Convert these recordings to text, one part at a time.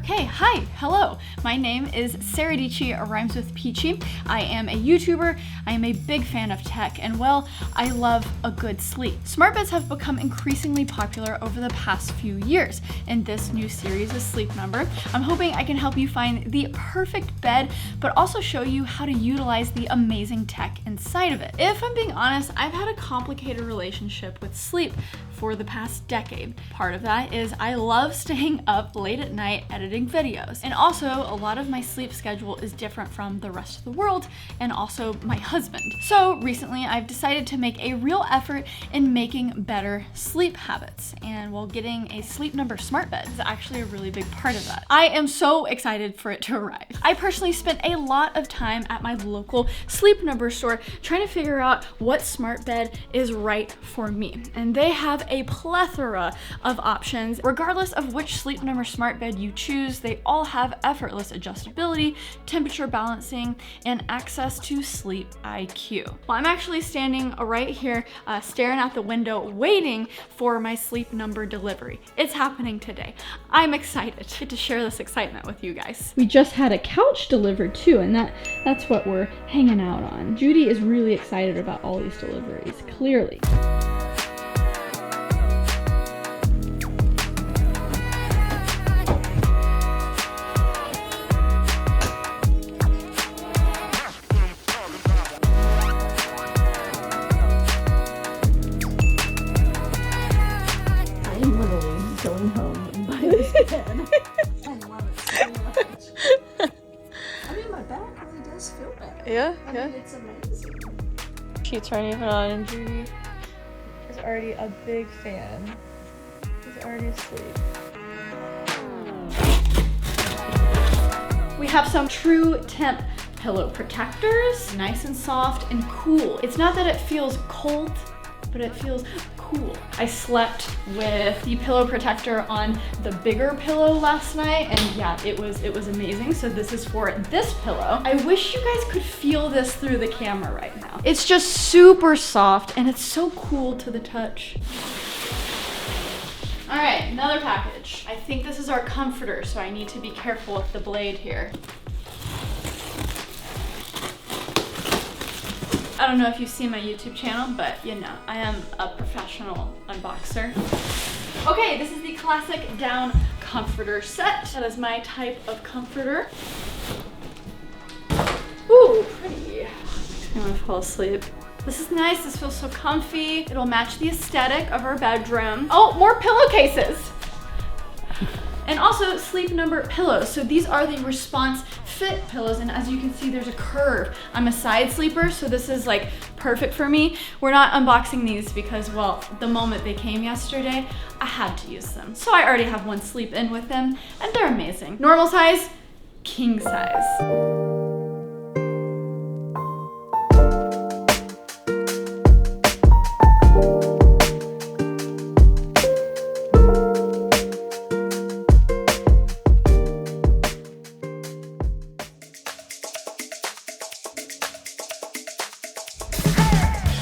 Okay, hi, hello. My name is Sara Dietschy, or rhymes with Peachy. I am a YouTuber, I am a big fan of tech, and well, I love a good sleep. Smart beds have become increasingly popular over the past few years. In this new series of Sleep Number, I'm hoping I can help you find the perfect bed, but also show you how to utilize the amazing tech inside of it. If I'm being honest, I've had a complicated relationship with sleep for the past decade. Part of that is I love staying up late at night editing videos. And also, a lot of my sleep schedule is different from the rest of the world and also my husband. So recently I've decided to make a real effort in making better sleep habits. And while getting a Sleep Number smart bed is actually a really big part of that. I am so excited for it to arrive. I personally spent a lot of time at my local Sleep Number store trying to figure out what smart bed is right for me. And they have a plethora of options. Regardless of which Sleep Number smart bed you choose, they all have effortless adjustability, temperature balancing, and access to sleep IQ. Well, I'm actually standing right here staring out the window waiting for my Sleep Number delivery. It's happening today. I'm excited to get to share this excitement with you guys. We just had a couch delivered too, and that's what we're hanging out on. Judy is really excited about all these deliveries, clearly. Going home and buy this bed. I love it so much. I mean, my back really does feel better. Yeah, I mean, it's amazing. Sheets aren't even on, and Judy is already a big fan. She's already asleep. We have some true temp pillow protectors, nice and soft and cool. It's not that it feels cold, but it feels cool. I slept with the pillow protector on the bigger pillow last night, and yeah, it was amazing. So this is for this pillow. I wish you guys could feel this through the camera right now. It's just super soft and it's so cool to the touch. All right, another package. I think this is our comforter, so I need to be careful with the blade here. I don't know if you've seen my YouTube channel, but you know, I am a professional unboxer. Okay, this is the classic down comforter set. That is my type of comforter. Ooh, pretty. I'm gonna fall asleep. This is nice, this feels so comfy. It'll match the aesthetic of our bedroom. Oh, more pillowcases. And also Sleep Number pillows. So these are the Response Fit pillows, and as you can see, there's a curve. I'm a side sleeper, so this is like perfect for me. We're not unboxing these because, well, the moment they came yesterday, I had to use them. So I already have one sleep in with them, and they're amazing. Normal size, king size.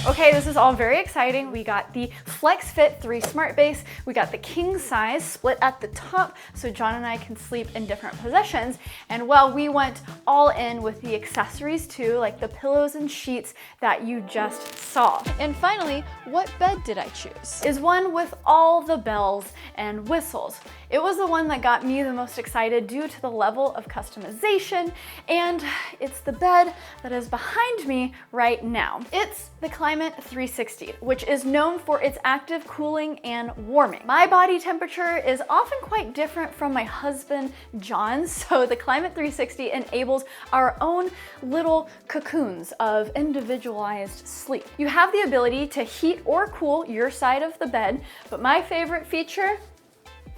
Okay, this is all very exciting. We got the Flex Fit 3 Smart Base. We got the king size split at the top so John and I can sleep in different positions. And well, we went all in with the accessories too, like the pillows and sheets that you just saw. And finally, what bed did I choose? Is one with all the bells and whistles. It was the one that got me the most excited due to the level of customization, and it's the bed that is behind me right now. It's the Climate 360, which is known for its active cooling and warming. My body temperature is often quite different from my husband, John's, so the Climate 360 enables our own little cocoons of individualized sleep. You have the ability to heat or cool your side of the bed, but my favorite feature,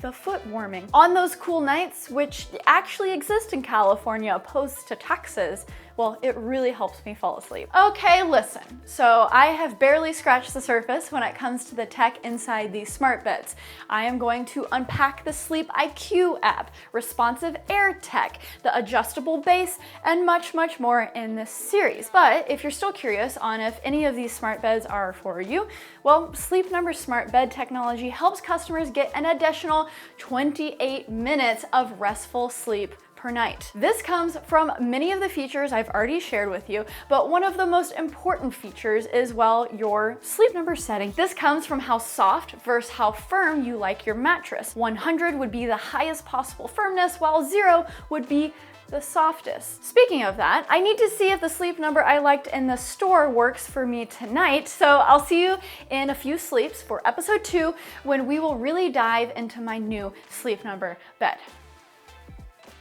the foot warming. On those cool nights, which actually exist in California opposed to Texas, well, it really helps me fall asleep. Okay, listen. So I have barely scratched the surface when it comes to the tech inside these smart beds. I am going to unpack the Sleep IQ app, responsive air tech, the adjustable base, and much, much more in this series. But if you're still curious on if any of these smart beds are for you, well, Sleep Number smart bed technology helps customers get an additional 28 minutes of restful sleep per night. This comes from many of the features I've already shared with you, but one of the most important features is, well, your sleep number setting. This comes from how soft versus how firm you like your mattress. 100 would be the highest possible firmness, while 0 would be the softest. Speaking of that, I need to see if the sleep number I liked in the store works for me tonight. So I'll see you in a few sleeps for episode 2, when we will really dive into my new sleep number bed.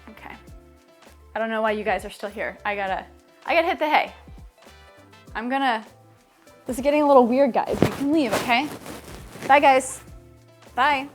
Okay. I don't know why you guys are still here. I gotta hit the hay. This is getting a little weird, guys. You can leave, okay? Bye, guys. Bye.